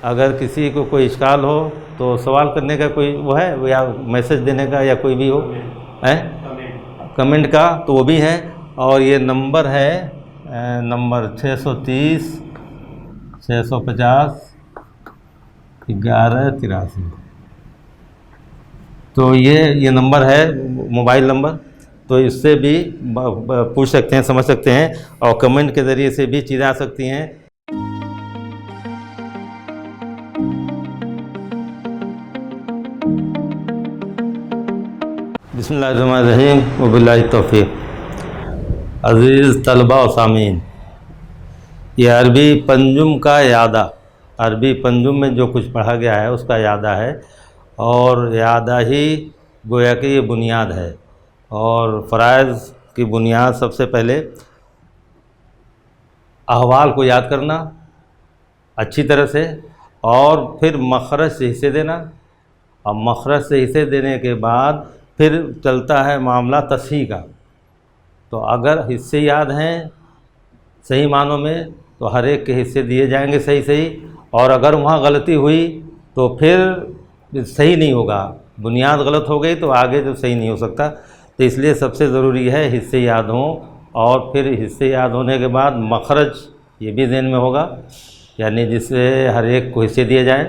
अगर किसी को कोई इश्काल हो तो सवाल करने का कोई वो है, या मैसेज देने का, या कोई भी हो है कमेंट का, तो वो भी है। और ये नंबर है नंबर 630 650 1183। तो ये नंबर है मोबाइल नंबर, तो इससे भी पूछ सकते हैं, समझ सकते हैं, और कमेंट के ज़रिए से भी चीज़ें आ सकती हैं। बिस्मिल्लाहिर्रहमानिर्रहीम व बिल्लाहि तौफीक। अज़ीज़ तलबा व सामीन, ये अरबी पंजुम का यादा, अरबी पंजुम में जो कुछ पढ़ा गया है उसका यादा है, और यादा ही गोया कि ये बुनियाद है। और फ़राइज़ की बुनियाद सबसे पहले अहवाल को याद करना अच्छी तरह से, और फिर मखरज से हिस्से देना, और मखरज से हिस्से देने के बाद फिर चलता है मामला तस्हीह का। तो अगर हिस्से याद हैं सही मानों में तो हर एक के हिस्से दिए जाएंगे सही सही, और अगर वहाँ गलती हुई तो फिर सही नहीं होगा, बुनियाद गलत हो गई तो आगे तो सही नहीं हो सकता। तो इसलिए सबसे ज़रूरी है हिस्से याद हों, और फिर हिस्से याद होने के बाद मखरज ये भी ज़हन में होगा, यानी जिससे हर एक को हिस्से दिए जाएं।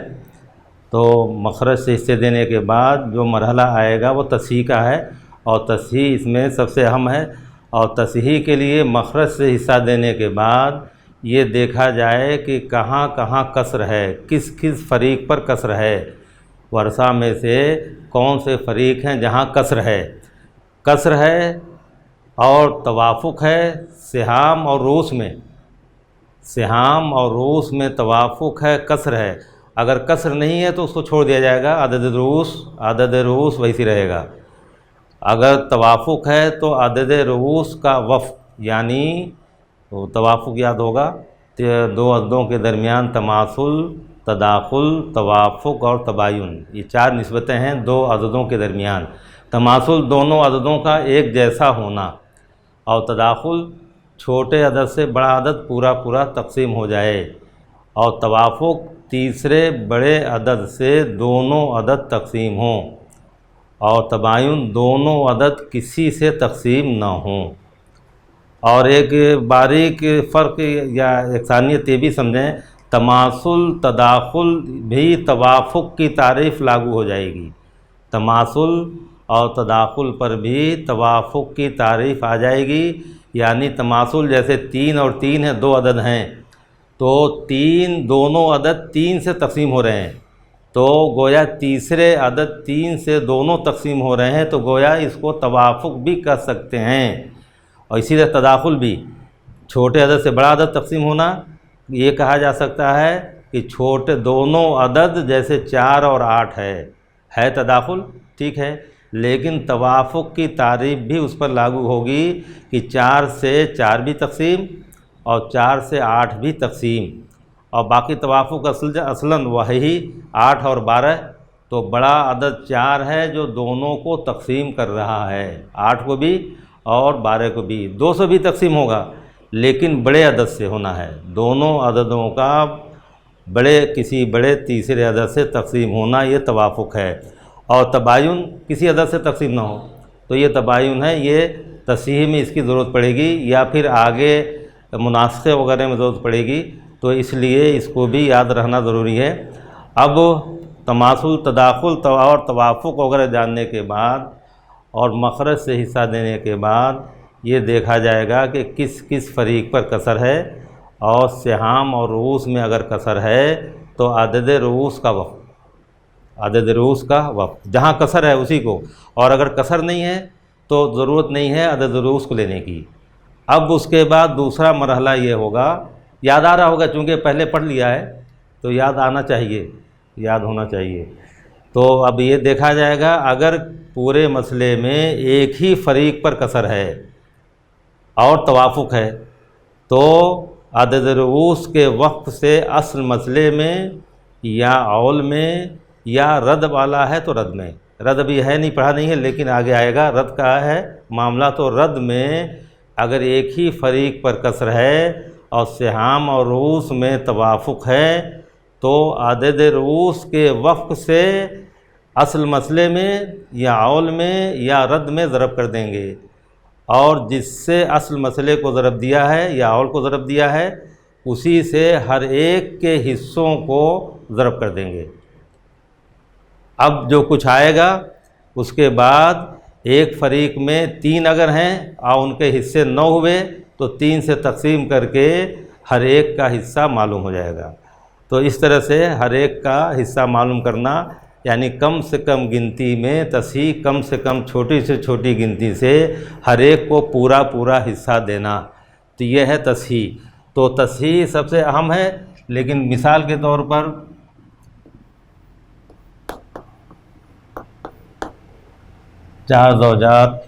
तो मखरज से हिस्से देने के बाद जो मरहला आएगा वो तस्हीह का है, और तस्हीह इसमें सबसे अहम है। और तस्हीह के लिए मखरज से हिस्सा देने के बाद ये देखा जाए कि कहाँ कहाँ कसर है, किस किस फरीक पर कसर है, वर्षा में से कौन से फरीक हैं जहाँ कसर है, और तवाफ़ुक है सिहाम और रूस में, सिहाम और रूस में तवाफ़ुक है, कसर है। अगर कसर नहीं है तो उसको छोड़ दिया जाएगा, अदद रूस वैसी रहेगा। अगर तवाफ़ुक है तो अदद रूस का वफ़, यानी तो तवाफ़ुक याद होगा, दो अददों के दरमियान तमासुल, तदाखुल, तवाफ़ुक और तबायुन, ये चार निस्बतें हैं दो अददों के दरमियान। तमासुल दोनों अददों का एक जैसा होना, और तदाखुल छोटे अदद से बड़ा अदद पूरा पूरा तकसीम हो जाए, और तवाफ़ुक तीसरे बड़े अदद से दोनों अदद तकसीम हों, और तबायुन दोनों अदद किसी से तकसीम ना हों। और एक बारीक फ़र्क या यकसानियत ये भी समझें, तमासुल तदाखुल भी तवाफ़ुक की तारीफ़ लागू हो जाएगी, तमासुल और तदाखुल पर भी तवाफ़ुक की तारीफ़ आ जाएगी। यानी तमासुल जैसे 3 और 3 है, दो अदद हैं, तो 3 दोनों अदद 3 से तकसीम हो रहे हैं, तो गोया तीसरे अदद 3 से दोनों तकसीम हो रहे हैं, तो गोया इसको तवाफ़ुक भी कर सकते हैं। और इसी तरह तदाखुल भी छोटे अदद से बड़ा अदद तकसीम होना, ये कहा जा सकता है कि छोटे दोनों अदद जैसे 4 और 8 है तदाखुल, ठीक है, लेकिन तवाफ़ुक की तारीफ़ भी उस पर लागू होगी कि 4 से 4 भी तकसीम और 4 से 8 भी तकसीम, और बाकी तवाफ़ुक असलन वही 8 और 12, तो बड़ा अदद 4 है जो दोनों को तकसीम कर रहा है, 8 को भी और 12 को भी। 200 भी तकसीम होगा, लेकिन बड़े अदद से होना है, दोनों अददों का किसी बड़े तीसरे अदद से तकसीम होना, ये तवाफ़ुक है। और तबायुन किसी अदद से तकसीम ना हो, तो ये तबायुन है, ये तस्हीह में इसकी ज़रूरत पड़ेगी, या फिर आगे मुनास्खे वगैरह में ज़रूरत पड़ेगी, तो इसलिए इसको भी याद रखना ज़रूरी है। अब तमासुल, तदाखुल और तवाफ़ुक वगैरह जानने के बाद और मखरज से हिस्सा देने के बाद ये देखा जाएगा कि किस किस फरीक पर कसर है, और सिहाम और रूस में अगर कसर है तो अदद रूस का वक़्त, अदद रूस का वक़्त जहाँ कसर है उसी को, और अगर कसर नहीं है तो ज़रूरत नहीं है अदद रूस को लेने की। अब उसके बाद दूसरा मरहला ये होगा, याद आ रहा होगा, चूँकि पहले पढ़ लिया है तो याद आना चाहिए, याद होना चाहिए। तो अब ये देखा जाएगा, अगर पूरे मसले में एक ही फरीक पर कसर है और तवाफ़ुक है, तो अदद रूस के वक्त से असल मसले में या औल में, या रद वाला है तो रद में, रद भी है नहीं, पढ़ा नहीं है, लेकिन आगे आएगा, रद का है मामला, तो रद में अगर एक ही फरीक पर कसर है और सिहाम और रूस में तवाफ़ुक है, तो आदद रूस के वफ़्क़ से असल मसले में या औल में या रद्द में ज़रब कर देंगे, और जिससे असल मसले को ज़रब दिया है या औल को ज़रब दिया है उसी से हर एक के हिस्सों को ज़रब कर देंगे। अब जो कुछ आएगा उसके बाद एक फ़रीक में 3 अगर हैं और उनके हिस्से 9 हुए तो 3 से तकसीम करके हर एक का हिस्सा मालूम हो जाएगा। तो इस तरह से हर एक का हिस्सा मालूम करना, यानी कम से कम गिनती में तस्हीह, कम से कम छोटी से छोटी गिनती से हर एक को पूरा पूरा हिस्सा देना, तो यह है तस्हीह। तो तस्हीह सबसे अहम है, लेकिन मिसाल के तौर पर 4 ज़ौजात,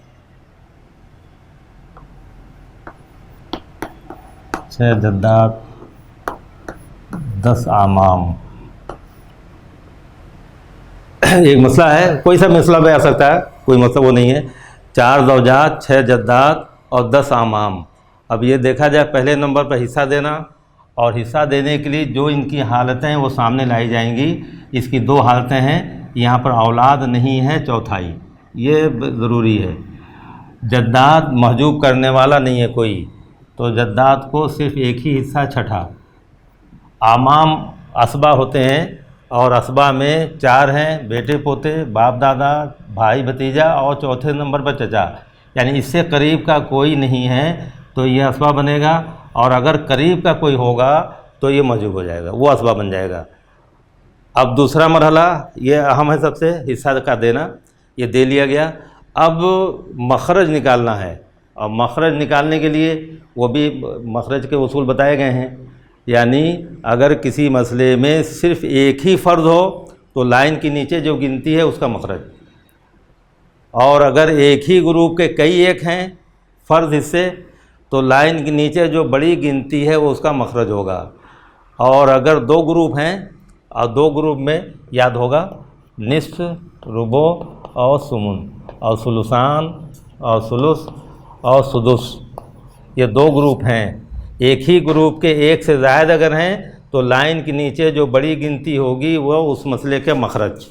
6 जद्दात, 10 आमाम। एक मसला है, कोई सा मसला भी आ सकता है, कोई मसला वो नहीं है। 4 ज़ौजात, 6 जद्दात और 10 आमाम। अब ये देखा जाए पहले नंबर पर हिस्सा देना, और हिस्सा देने के लिए जो इनकी हालतें हैं वो सामने लाई जाएंगी। इसकी 2 हालतें हैं, यहाँ पर औलाद नहीं है, चौथाई, ये ज़रूरी है। जद्दात महजूब करने वाला नहीं है कोई, तो जद्दात को सिर्फ़ एक ही हिस्सा, छठा। आमाम असबा होते हैं, और असबा में 4 हैं, बेटे पोते, बाप दादा, भाई भतीजा, और चौथे नंबर पर चचा, यानी इससे करीब का कोई नहीं है तो ये असबा बनेगा, और अगर करीब का कोई होगा तो ये महजूब हो जाएगा, वो असबा बन जाएगा। अब दूसरा मरहला ये अहम है सबसे, हिस्सा का देना, ये दे लिया गया। अब मखरज निकालना है, और मखरज निकालने के लिए वो भी मखरज के उसूल बताए गए हैं। यानी अगर किसी मसले में सिर्फ़ एक ही फ़र्द हो तो लाइन के नीचे जो गिनती है उसका मखरज, और अगर एक ही ग्रुप के कई एक हैं फ़र्द हिस्से तो लाइन के नीचे जो बड़ी गिनती है वो उसका मखरज होगा। और अगर 2 ग्रुप हैं और 2 ग्रुप में याद होगा निस्फ़, रुबो और सुमुन और सुलुसान और सुलुस और सुदुस, ये 2 ग्रुप हैं। एक ही ग्रुप के एक से ज़्यादा अगर हैं तो लाइन के नीचे जो बड़ी गिनती होगी वह उस मसले के मखरज।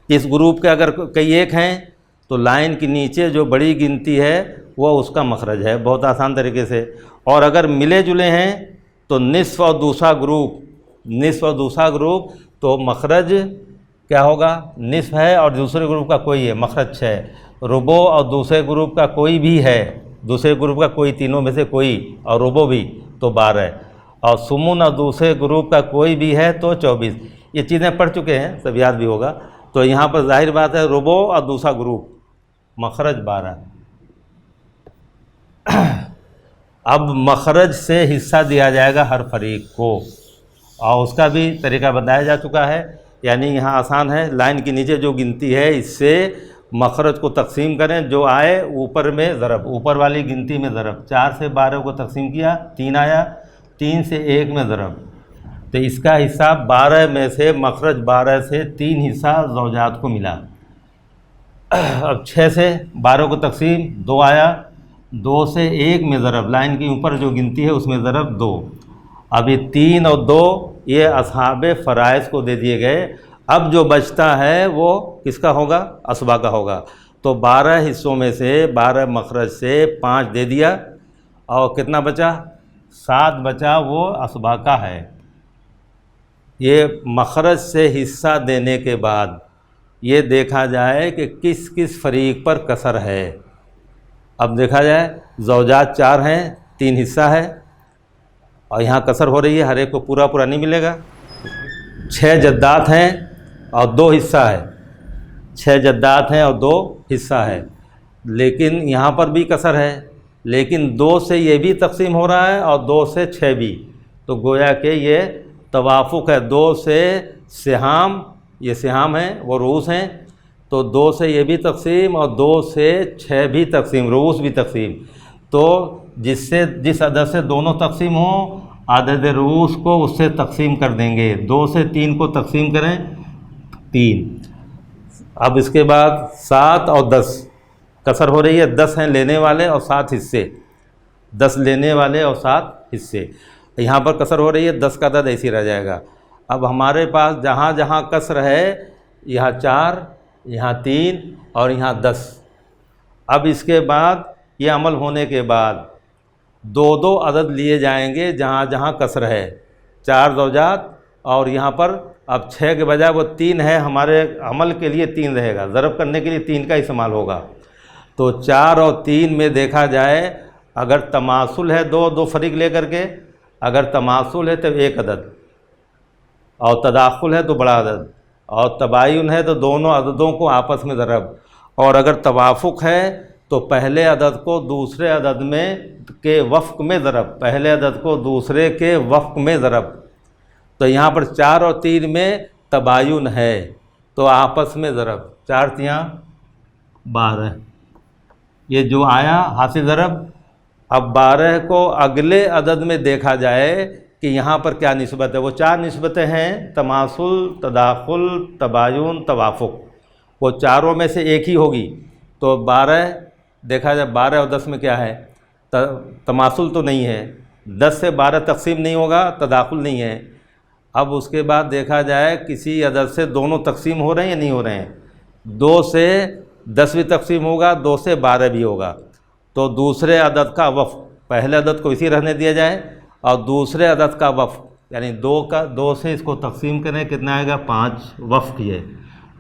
इस ग्रुप के अगर कई एक हैं तो लाइन के नीचे जो बड़ी गिनती है वह उसका मखरज है, बहुत आसान तरीके से। और अगर मिले जुले हैं तो निस्फ़ और दूसरा ग्रुप, निस्फ़ और दूसरा ग्रुप, तो मखरज क्या होगा, निस्फ़ है और दूसरे ग्रुप का कोई है, मखरज 6। रुबो और दूसरे ग्रुप का कोई भी है, दूसरे ग्रुप का कोई, तीनों में से कोई, और रुबो भी, तो 12। और सुमुन और दूसरे ग्रुप का कोई भी है तो 24। ये चीज़ें पढ़ चुके हैं, सब याद भी होगा। तो यहाँ पर जाहिर बात है रुबो और दूसरा ग्रुप, मखरज 12। अब मखरज से हिस्सा दिया जाएगा हर फरीक को, और उसका भी तरीका बताया जा चुका है। यानी यहाँ आसान है, लाइन के नीचे जो गिनती है इससे मखरज को तकसीम करें, जो आए ऊपर में ज़रब, ऊपर वाली गिनती में ज़रब। 4 से 12 को तकसीम किया, 3 आया, 3 से 1 में ज़रब, तो इसका हिस्सा 12 में से, मखरज 12 से 3 हिस्सा ज़ौजात को मिला। अब 6 से 12 को तकसीम, 2 आया, 2 से 1 में ज़रब, लाइन के ऊपर जो गिनती है उसमें ज़रब 2। अब ये 3 और 2 ये असहाबे फ़राइज़ को दे दिए गए। अब जो बचता है वो किसका होगा, असबा का होगा। तो 12 हिस्सों में से 12 मखरज से 5 दे दिया, और कितना बचा, 7 बचा, वो असबा का है। ये मखरज से हिस्सा देने के बाद ये देखा जाए कि किस किस फरीक पर कसर है। अब देखा जाए ज़ौजात 4 हैं, 3 हिस्सा है, और यहाँ कसर हो रही है, हर एक को पूरा पूरा नहीं मिलेगा। 6 जद्दात हैं और 2 हिस्सा है, 6 जद्दात हैं और 2 हिस्सा है, लेकिन यहाँ पर भी कसर है। लेकिन 2 से ये भी तकसीम हो रहा है और 2 से 6 भी, तो गोया के ये तवाफ़ुक़ है। 2 से सिहाम, ये सिहाम हैं, वो रूस हैं, तो 2 से ये भी तकसीम और 2 से 6 भी तकसीम, रूस भी तकसीम। तो जिससे जिस अदद से दोनों तकसीम हों, आदद रूस को उससे तकसीम कर देंगे। 2 से 3 को तकसीम करें, 3। अब इसके बाद 7 और 10 कसर हो रही है, 10 हैं लेने वाले और 7 हिस्से, 10 लेने वाले और 7 हिस्से। यहाँ पर कसर हो रही है, 10 का अदद ऐसे ही रह जाएगा। अब हमारे पास जहाँ जहाँ कसर है, यहाँ 4, यहाँ 3 और यहाँ 10। अब इसके बाद ये अमल होने के बाद 2-2 अदद लिए जाएंगे जहाँ जहाँ कसर है, 4 ज़ौजात, और यहाँ पर अब 6 के बजाय वो 3 है, हमारे अमल के लिए 3 रहेगा, ज़रब करने के लिए 3 का इस्तेमाल होगा। तो 4 और 3 में देखा जाए, अगर तमासुल है दो फरीक लेकर के, अगर तमासुल है तो 1 अदद, और तदाखुल है तो बड़ा अदद, और तबायुन है तो दोनों अददों को आपस में ज़रब, और अगर तवाफ़ुक है तो पहले अदद को दूसरे अदद में के वफ़्क़ में ज़रब, पहले अदद को दूसरे के वफ़्क़ में ज़रब। तो यहाँ पर 4 और 3 में तबायुन है तो आपस में ज़रब, 4 तियाँ 12, ये जो आया हासिल ज़रब। अब 12 को अगले अदद में देखा जाए कि यहाँ पर क्या निस्बत है। वो 4 निस्बतें हैं, तमासुल, तदाखुल, तबायुन, तवाफ़ुक, वो चारों में से एक ही होगी। तो 12 देखा जाए, 12 और 10 में क्या है, तमासुल तो नहीं है, 10 से 12 तकसीम नहीं होगा, तदाखुल नहीं है। अब उसके बाद देखा जाए किसी अदद से दोनों तकसीम हो रहे हैं या नहीं हो रहे हैं, 2 से 10 भी तकसीम होगा, 2 से 12 भी होगा। तो दूसरे अदद का वफ़्क़, पहले अदद को इसी रहने दिया जाए, और दूसरे अदद का वफ़्क़ यानी 2 से इसको तकसीम करें, कितना आएगा, 5 वफ़्क़। ये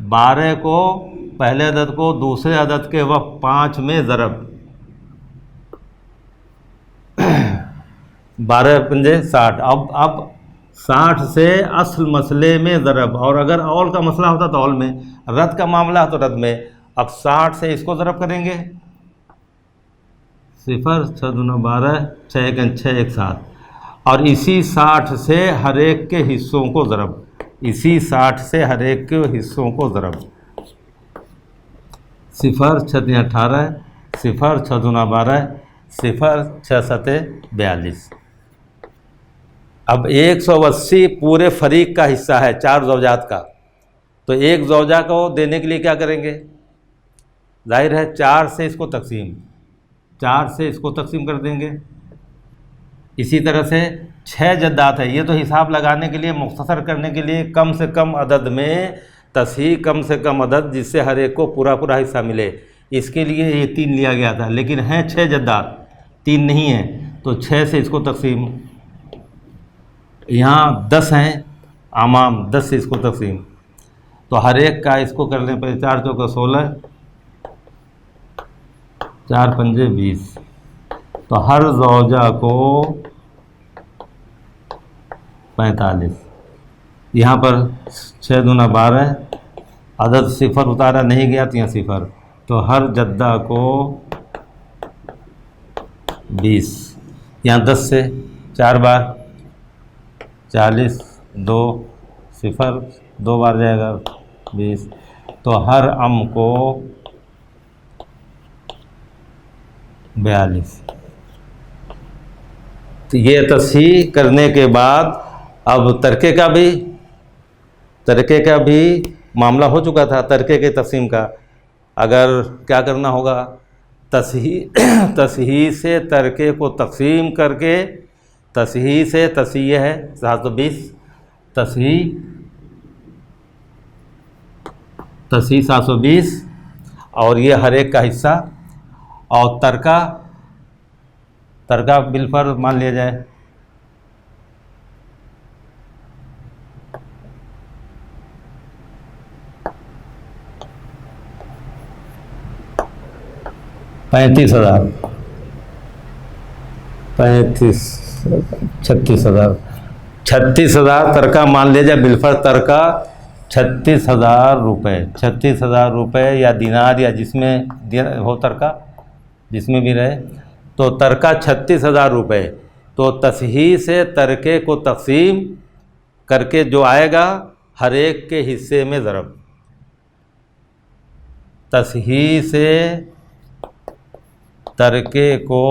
12 को पहले अदद को दूसरे अदद के वफ़्क़ 5 में ज़रब, 12 पंजे 60। अब 60 से असल मसले में ज़रब, और अगर औल का मसला होता तो औल में, रद का मामला तो रद में। अब 60 से इसको ज़रब करेंगे, 0, 6 दूना 12, 6 1 6 1 7, और इसी 60 से हर एक के हिस्सों को ज़रब, इसी 60 से हर एक के हिस्सों को ज़रब, 0 6 3 18, 0 6 दूना 12, 0 6 7 42। अब 180 पूरे फरीक का हिस्सा है 4 ज़ौजात का, तो 1 ज़ौजा को देने के लिए क्या करेंगे, जाहिर है 4 से इसको तकसीम, 4 से इसको तकसीम कर देंगे। इसी तरह से 6 जद्दात है, ये तो हिसाब लगाने के लिए, मुख्तसर करने के लिए कम से कम अदद में तसही, कम से कम अदद जिससे हर एक को पूरा पूरा हिस्सा मिले, इसके लिए ये 3 लिया गया था। लेकिन हैं 6 जद्दात, 3 नहीं है, तो 6 से इसको तकसीम, यहाँ 10 हैं आमाम, 10 से इसको तकसीम, तो हर एक का इसको करने पर 4 चौका 16, 4 पंजे 20, तो हर ज़ौजा को 45। यहाँ पर 6 दूना 12, अदद 0 उतारा नहीं गया तो यहाँ 0, तो हर जद्दा को 20, यहाँ 10 से 4 बार 40, 2 0 2 बार जाएगा 20, तो हर अम को 42। तो ये तस्हीह करने के बाद अब तरके का भी मामला हो चुका था, तरके के तकसीम का। अगर क्या करना होगा, तस्हीह से तरके को तकसीम करके, तस्हीह से तस्हीह है 720, तस्हीह 720, और ये हर एक का हिस्सा, और तरका बिलफर मान लिया जाए, $35,000 36,000 तरका मान लिया जाए, बिलफर तरका 36,000 रुपये, 36,000 रुपये या दिनार या जिसमें हो तरका, जिसमें भी रहे, तो तरका 36,000 रुपये। तो तस्हीह से तरके को तकसीम करके जो आएगा हर एक के हिस्से में ज़रब, तस्हीह से तरके को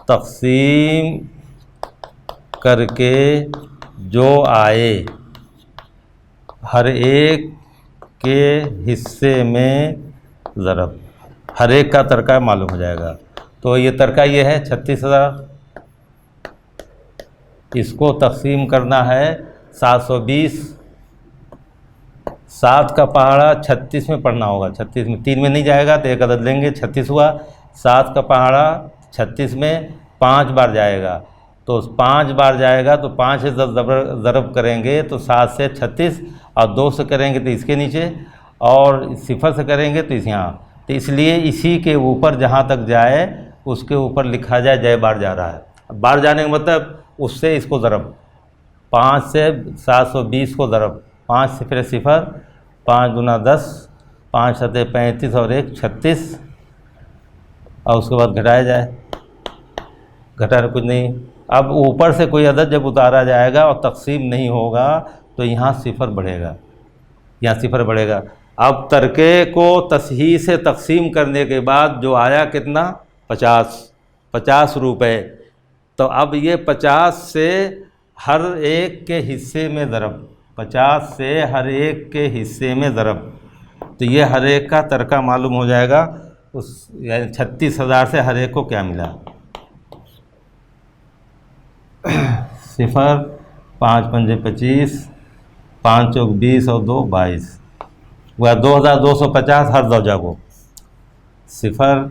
तकसीम करके जो आए हर एक के हिस्से में ज़रब, हर एक का तरका मालूम हो जाएगा। तो ये तरका ये है 36,000, इसको तकसीम करना है 720, 7 का पहाड़ा 36 में पढ़ना होगा, 36 में 3 में नहीं जाएगा तो एक अदद लेंगे, 36 हुआ। 7 का पहाड़ा 36 में 5 बार जाएगा, तो 5 बार जाएगा तो 5 से 10 ज़रब करेंगे तो 7 से 36, और 2 से करेंगे तो इसके नीचे, और 0 से करेंगे तो इस यहाँ, तो इसलिए इसी के ऊपर जहाँ तक जाए उसके ऊपर लिखा जाए जय बार जा रहा है। बार जाने का मतलब उससे इसको ज़रब, 5 से 720 को ज़रब, 5 से फिर 0, 5 दूना 10, 5 सते 35 और 1 36, और उसके बाद घटाया जाए, घटाना कुछ नहीं। अब ऊपर से कोई अदद जब उतारा जाएगा और तकसीम नहीं होगा तो यहाँ 0 बढ़ेगा, यहाँ 0 बढ़ेगा। अब तरके को तसही से तकसीम करने के बाद जो आया कितना, 50 रुपये। तो अब ये 50 से हर एक के हिस्से में ज़रब, 50 से हर एक के हिस्से में ज़रब, तो ये हर एक का तरका मालूम हो जाएगा। उस यानी 36,000 से हर एक को क्या मिला। 0, 5 पंजे 25, 5 चौक 20 और 2 22, वह 2250 हर दौजा को। 0,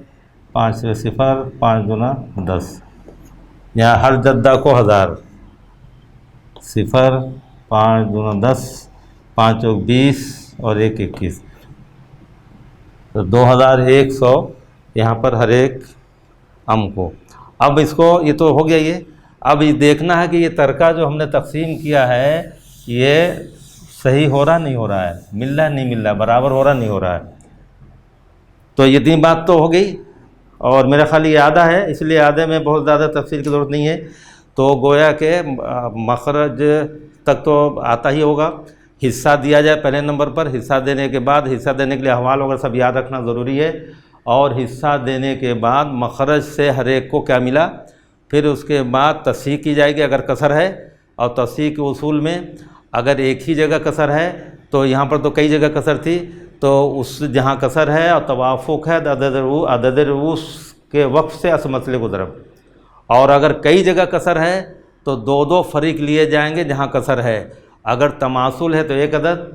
5 से 0, 5 दूना 10, यहाँ हर जद्दा को 1000। 0, 5 दूना 10, 5 चौक 20 और 1 21, तो 2100 यहाँ पर हर एक अम को। अब इसको ये तो हो गया ये। अब ये देखना है कि ये तरका जो हमने तकसीम किया है ये सही हो रहा नहीं हो रहा है, मिल रहा नहीं मिल रहा, बराबर हो रहा नहीं हो रहा है। तो ये 3 बात तो हो गई, और मेरा ख्याल ये आधा है, इसलिए आधे में बहुत ज़्यादा तफसील की ज़रूरत नहीं है। तो गोया के मखरज तक तो आता ही होगा। हिस्सा दिया जाए पहले नंबर पर, हिस्सा देने के बाद, हिस्सा देने के लिए अहवाल वगैरह सब याद रखना ज़रूरी है, और हिस्सा देने के बाद मखरज से हर एक को क्या मिला, फिर उसके बाद तस्हीह की जाएगी अगर कसर है, और तस्हीह के उसूल में अगर एक ही जगह कसर है, तो यहाँ पर तो कई जगह कसर थी, तो उस जहाँ कसर है और तवाफ़ुक है अदद रूस के वक्फ से अस मसले को ज़रब, और अगर कई जगह कसर है तो 2 फरीक लिए जाएंगे जहाँ कसर है। अगर तमासुल है तो 1 अदद,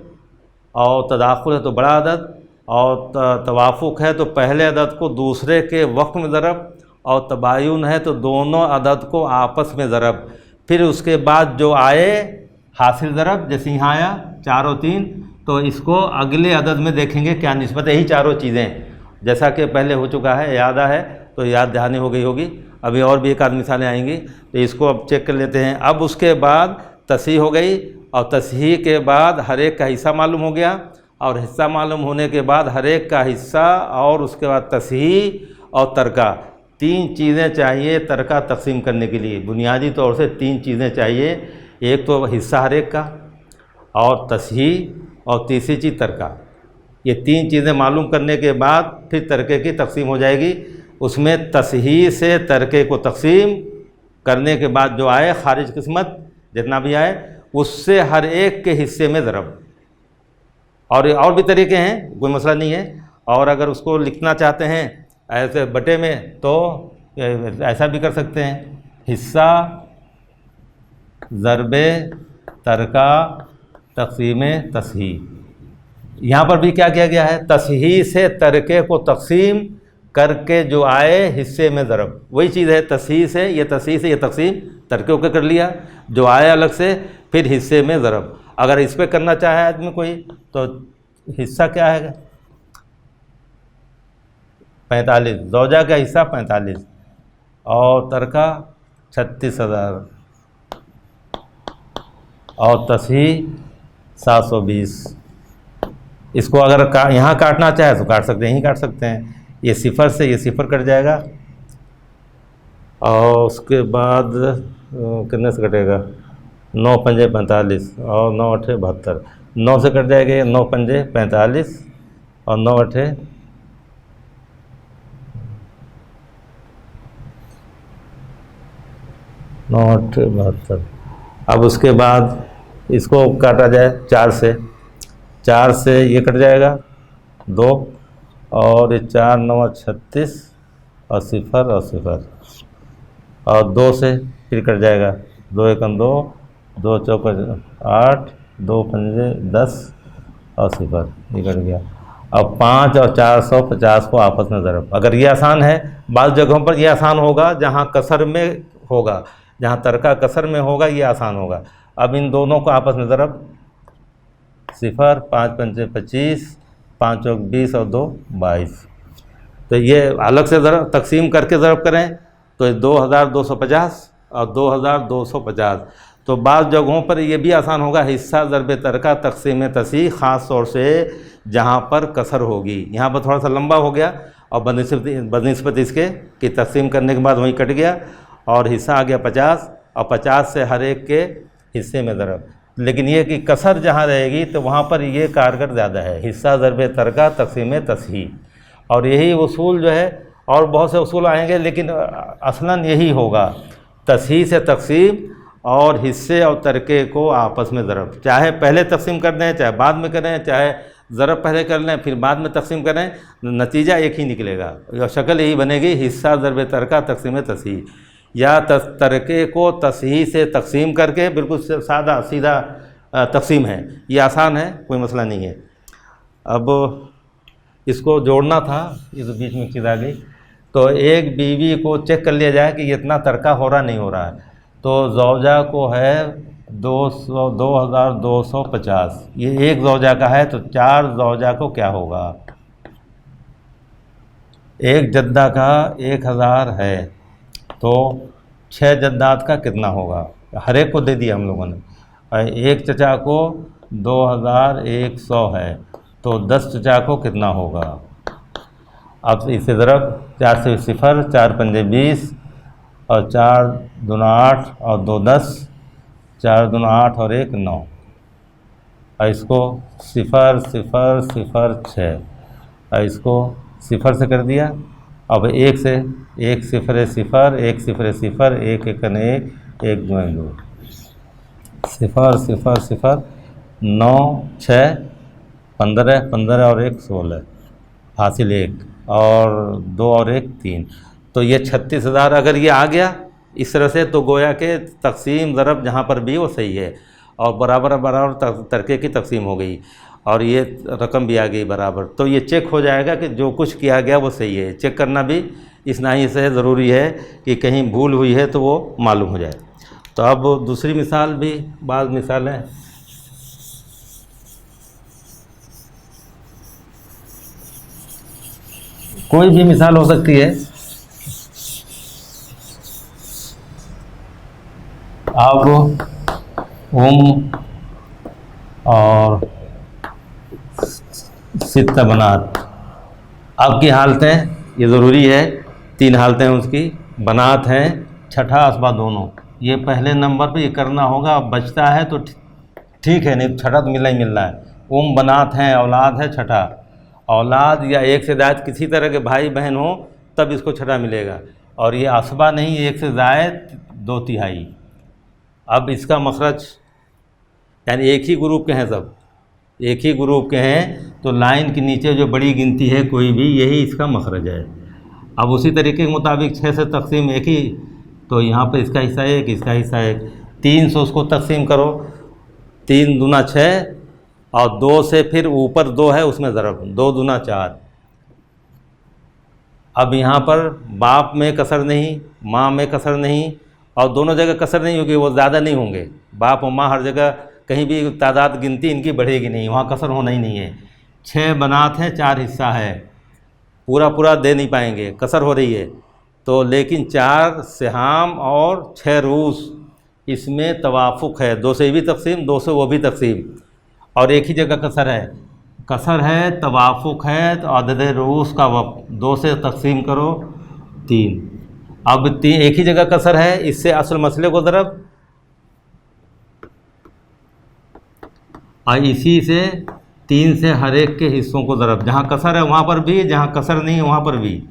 और तदाखुल है तो बड़ा अदद, और तवाफ़ुक है तो पहले अदद को दूसरे के वक्फ में ज़रब, और तबायुन है तो दोनों अदद को आपस में ज़रब। फिर उसके बाद जो आए हासिल ज़रब, जैसे यहाँ आया 4 और 3, तो इसको अगले अदद में देखेंगे क्या निस्बत है। यही चारों चीज़ें जैसा कि पहले हो चुका है, याद है तो याद दहानी हो गई होगी, अभी और भी एक आध मिसालें आएंगी, तो इसको अब चेक कर लेते हैं। अब उसके बाद तस्हीह हो गई, और तस्हीह के बाद हर एक का हिस्सा मालूम हो गया, और हिस्सा मालूम होने के बाद हर एक का हिस्सा, और उसके बाद तस्हीह और तरका, 3 चीज़ें चाहिए तरका तकसीम करने के लिए। बुनियादी तौर से 3 चीज़ें चाहिए, एक तो हिस्सा हर एक का, और तस्हीह, और तीसरी चीज़ तरका। ये 3 चीज़ें मालूम करने के बाद फिर तरके की तकसीम हो जाएगी। उसमें तस्हीह से तरके को तकसीम करने के बाद जो आए खारिज किस्मत जितना भी आए, उससे हर एक के हिस्से में ज़रब। और भी तरीके हैं, कोई मसला नहीं है। और अगर उसको लिखना चाहते हैं ऐसे बटे में तो ऐसा भी कर सकते हैं, हिस्सा ज़रबे तरका तकसीम तस्हीह। यहाँ पर भी क्या किया गया है, तस्हीह से तरके को तकसीम करके जो आए हिस्से में ज़रब, वही चीज़ है। तस्हीह से ये तकसीम तरके को कर लिया, जो आए अलग से फिर हिस्से में ज़रब। अगर इस पर करना चाहे आदमी कोई तो हिस्सा क्या है, 45, ज़ौजा का हिस्सा 45 और तरका 36,000 और तस्हीह 720। इसको अगर यहाँ काटना चाहे तो काट सकते हैं, यहीं काट सकते हैं। ये 0 से ये 0 कट जाएगा, और उसके बाद कितने से कटेगा, 9 पंजे 45 और 9 अठे 72, 9 से कट जाएगा, 9 पंजे 45 और 9 अठे 72। अब उसके बाद इसको काटा जाए 4 से, 4 से ये कट जाएगा 2, और ये 4 9 36 और 0 और 0, और 2 से फिर कट जाएगा, 2 1 2 2 चौका 8, 2 पंजे 10 और 0 निकल गया। अब 5 और 450 को आपस में ज़रब। अगर ये आसान है, बाज़ जगहों पर ये आसान होगा जहाँ कसर में होगा, जहाँ तर्का कसर में होगा ये आसान होगा। अब इन दोनों को आपस में ज़रब, 0, 5 पंजे 25, 5 चौक 20 और 2 22। तो ये अलग से ज़रब तकसीम करके ज़रब करें तो 2250 और 2250। तो बाज़ जगहों पर ये भी आसान होगा, हिस्सा ज़रब तर्का तकसीम तसी, ख़ास तौर से जहाँ पर कसर होगी। यहाँ पर थोड़ा सा लंबा हो गया और बनिस्बत इसके कि तकसीम करने के बाद वहीं कट गया और हिस्सा आ गया 50 और 50 से हर एक के हिस्से में ज़रब। लेकिन ये कि कसर जहाँ रहेगी तो वहाँ पर ये कारगर ज़्यादा है, हिस्सा ज़रब तर्का तकसीम तसी। और यही उसूल जो है, और बहुत से उसूल आएंगे लेकिन असलन यही होगा, तसी से तकसीम और हिस्से और तरके को आपस में ज़रब। चाहे पहले तकसीम कर दें, चाहे बाद में करें, चाहे ज़रब पहले कर लें फिर बाद में तकसीम करें, नतीजा एक ही निकलेगा और शक्ल यही बनेगी, हिस्सा ज़रब तर्का तकसीम तसी। या तरके को तसी से तकसीम करके, बिल्कुल सादा सीधा तकसीम है, ये आसान है, कोई मसला नहीं है। अब इसको जोड़ना था, ये तो बीच में चीज़ आ गई। तो एक बीवी को चेक कर लिया जाए कि ये इतना तर्का हो रहा नहीं हो रहा है। तो ज़ौजा को है 2250, ये एक ज़ौजा का है, तो 4 ज़ौजा को क्या होगा? एक जद्दा का 1000 है तो 6 जद्दात का कितना होगा? हर एक को दे दिया हम लोगों ने। और एक चचा को 2100 है तो 10 चचा को कितना होगा? अब इसे ज़रब 4 से 0, 4 पंजे 20 और 4 दूना 8 और 2 10, 4 दूना 8 और 1 9। और इसको 0 0 0 6 और इसको 0 से कर दिया। अब 1 से 1 0 0 1 0 0 1 1 1 1 2 2 0 0 0 9 6 15 15 और 1 16 हासिल 1 और 2 और 1 3। तो ये 36,000 अगर ये आ गया इस तरह से, तो गोया के तकसीम ज़रब जहाँ पर भी वो सही है और बराबर बराबर तरके की तकसीम हो गई और ये रकम भी आ गई बराबर। तो ये चेक हो जाएगा कि जो कुछ किया गया वो सही है। चेक करना भी इस नाई से ज़रूरी है कि कहीं भूल हुई है तो वो मालूम हो जाए। तो अब दूसरी मिसाल भी, बाज़ मिसालें कोई भी मिसाल हो सकती है। अब और सित्ता बनात, आपकी हालतें ये ज़रूरी है, 3 हालतें उसकी, बनात हैं, छठा असबा दोनों। ये पहले नंबर पे ये करना होगा। अब बचता है तो ठीक है, नहीं छठा तो मिलना ही मिलना है। बनात हैं, औलाद है, छठा औलाद या एक से ज़ायद किसी तरह के भाई बहन हो तब इसको छठा मिलेगा। और ये असबा नहीं, एक से ज़ायद 2/3। अब इसका मखरज यानी एक ही ग्रुप के हैं, सब एक ही ग्रुप के हैं, तो लाइन के नीचे जो बड़ी गिनती है कोई भी, यही इसका मखरज है। अब उसी तरीके के मुताबिक 6 से तकसीम एक ही, तो यहाँ पर इसका हिस्सा 1, इसका हिस्सा 1, 3 से उसको तकसीम करो, 3 दूना 6 और 2 से फिर ऊपर 2 है उसमें ज़रब, 2 दूना 4। अब यहाँ पर बाप में कसर नहीं, माँ में कसर नहीं, और दोनों जगह कसर नहीं होगी, वो ज़्यादा नहीं होंगे। बाप और माँ हर जगह कहीं भी तादाद गिनती इनकी बढ़ेगी नहीं, वहाँ कसर होना ही नहीं है। 6 बनात हैं, 4 हिस्सा है, पूरा पूरा दे नहीं पाएंगे, कसर हो रही है। तो लेकिन 4 सिहाम और 6 रूस, इसमें तवाफ़ुक़ है, 2 से भी तकसीम, 2 से वो भी तकसीम, और एक ही जगह कसर है। कसर है, तवाफ़ुक़ है, तो अदद रूस का वक्त 2 से तकसीम करो 3। अब 3 एक ही जगह कसर है, इससे असल मसले को ज़रब, और इसी से 3 से हर एक के हिस्सों को ज़रब, जहाँ कसर है वहाँ पर भी, जहाँ कसर नहीं है वहाँ पर भी।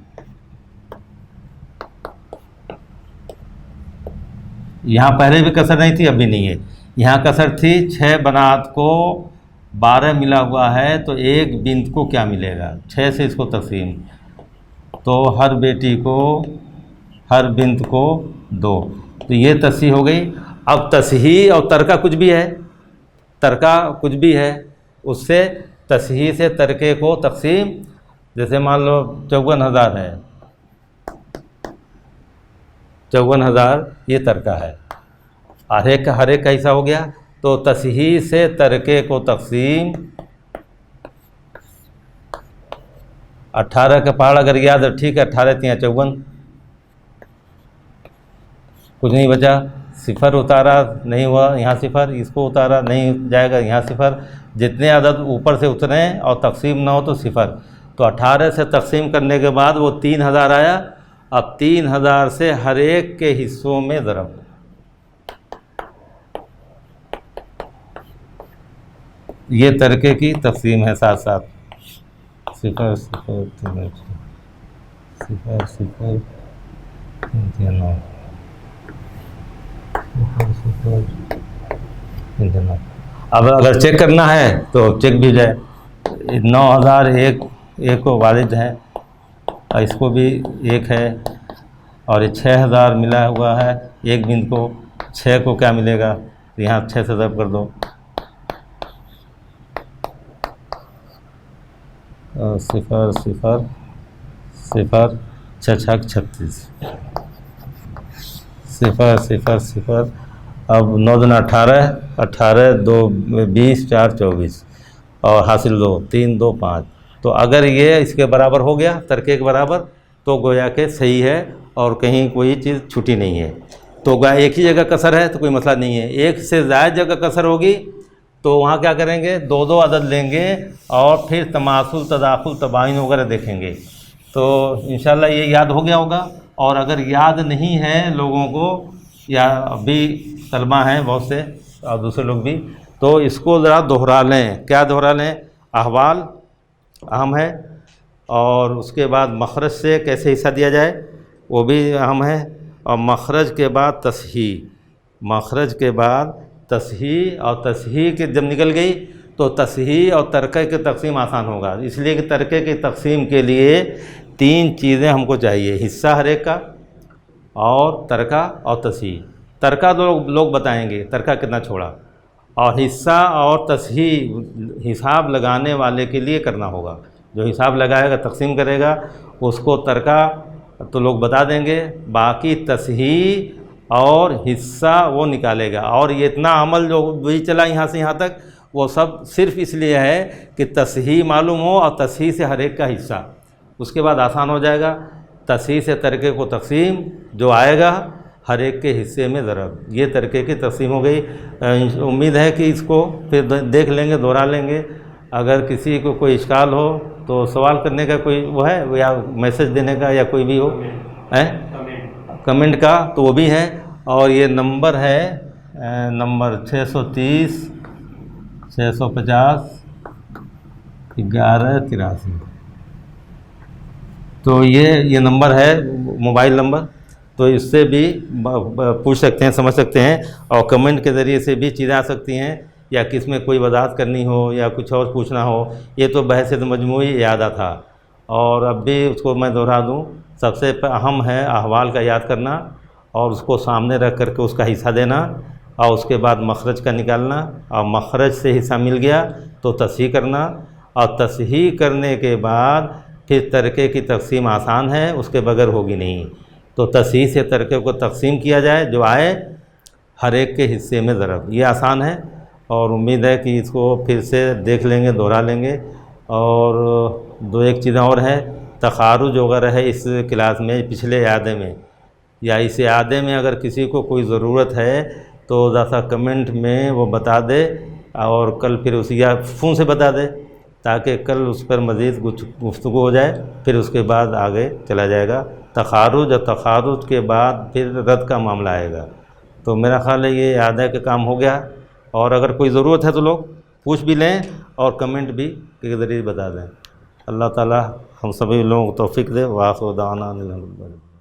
यहाँ पहले भी कसर नहीं थी, अब भी नहीं है। यहाँ कसर थी, 6 बनात को 12 मिला हुआ है, तो एक बिंत को क्या मिलेगा? 6 से इसको तकसीम, तो हर बेटी को, हर बिंत को 2, तो ये तस्सी हो गई। अब तसही और तरका कुछ भी है, तरका कुछ भी है, उससे तसही से तरके को तकसीम, जैसे मान लो 54,000 है, 54,000 ये तरका है, हर एक का हिस्सा हो गया। तो तसही से तरके को तकसीम 18 का पहाड़ अगर याद है, ठीक है, 18 3 54, कुछ नहीं बचा, सिफर उतारा नहीं हुआ, यहाँ सिफर, इसको उतारा नहीं जाएगा, यहाँ सिफर, जितने अदद ऊपर से उतरे और तकसीम ना हो तो सिफर। तो 18 से तकसीम करने के बाद वो 3,000 आया। अब 3,000 से हर एक के हिस्सों में ज़रब, ये तरके की तकसीम है। साथ साथ सिफर सिफर 3 सिफर सिफर 3 9 अब अगर चेक करना है तो चेक भी जाए। 9,001 एक को वालिद है, और इसको भी एक है, और ये 6,000 मिला हुआ है एक बिंद को, 6 को क्या मिलेगा, यहाँ 6 से ज़रब कर दो, सिफर सिफर सिफर 6 6 36, सिफर सिफर सिफर। अब 9 दूना 18, 18 2 20 4 24, और हासिल 2 3 2 5। तो अगर ये इसके बराबर हो गया, तरके के बराबर, तो गोया के सही है और कहीं कोई चीज़ छुटी नहीं है। तो गोया एक ही जगह कसर है तो कोई मसला नहीं है। एक से ज़्यादा जगह कसर होगी तो वहाँ क्या करेंगे, 2 अदद लेंगे और फिर तमासुल तदाखुल तबाइन वगैरह देखेंगे। तो इंशाल्लाह ये याद हो गया होगा। और अगर याद नहीं है लोगों को, या अभी तलबा हैं बहुत से और दूसरे लोग भी, तो इसको ज़रा दोहरा लें। क्या दोहरा लें, अहवाल अहम है, और उसके बाद मखरज से कैसे हिस्सा दिया जाए वो भी अहम है, और मखरज के बाद तसही, मखरज के बाद तसही, और तसही के जब निकल गई तो तसही और तरके की तकसीम आसान होगा। इसलिए कि तरके की तकसीम के लिए 3 चीज़ें हमको चाहिए, हिस्सा हर एक का, और तरका और तसही। तरका लोग बताएंगे तरका कितना छोड़ा, और हिस्सा और तसही हिसाब लगाने वाले के लिए करना होगा। जो हिसाब लगाएगा तकसीम करेगा उसको तरका तो लोग बता देंगे, बाकी तसही और हिस्सा वो निकालेगा। और ये इतना अमल जो भी चला यहाँ से यहाँ तक, वो सब सिर्फ इसलिए है कि तसही मालूम हो और तसही से हर एक का हिस्सा, उसके बाद आसान हो जाएगा। तसही से तरके को तकसीम जो आएगा हर एक के हिस्से में ज़रब, ये तरके की तकसीम हो गई। उम्मीद है कि इसको फिर देख लेंगे, दोहरा लेंगे। अगर किसी को कोई इश्काल हो तो सवाल करने का कोई वो है, या मैसेज देने का, या कोई भी हो है कमेंट का, तो वो भी है। और ये नंबर है नंबर 630 650 1183। तो ये नंबर है मोबाइल नंबर, तो इससे भी पूछ सकते हैं, समझ सकते हैं, और कमेंट के ज़रिए से भी चीज़ें आ सकती हैं, या किस में कोई वजाहत करनी हो या कुछ और पूछना हो। ये तो बहस तो मजमूई यादा था, और अब भी उसको मैं दोहरा दूँ। सबसे अहम है अहवाल का याद करना, और उसको सामने रख करके उसका हिस्सा देना, और उसके बाद मखरज का निकालना, और मखरज से हिस्सा मिल गया तो तसही करना, और तसही करने के बाद फिर तरके की तकसीम आसान है, उसके बगैर होगी नहीं। तो तसही से तरके को तकसीम किया जाए, जो आए हर एक के हिस्से में ज़रब, ये आसान है। और उम्मीद है कि इसको फिर से देख लेंगे, दोहरा लेंगे। और 2-1 चीज़ें और हैं, तखारुज वगैरह है इस क्लास में, पिछले यादे में, या इस यादे में अगर किसी को कोई ज़रूरत है तो ज़रा कमेंट में वो बता दे, और कल फिर उसी, या फ़ोन से बता दे, ताकि कल उस पर मज़ीद गुफ्तगू हो जाए, फिर उसके बाद आगे चला जाएगा। तखारुज, और तखारुज के बाद फिर रद्द का मामला आएगा। तो मेरा ख़्याल है ये याद का काम हो गया। और अगर कोई ज़रूरत है तो लोग पूछ भी लें और कमेंट भी के ज़रिए बता दें। अल्लाह ताला हम सभी लोगों को तौफ़ीक़ दे। वाख़िर दावाना अनिल हम्दुलिल्लाह।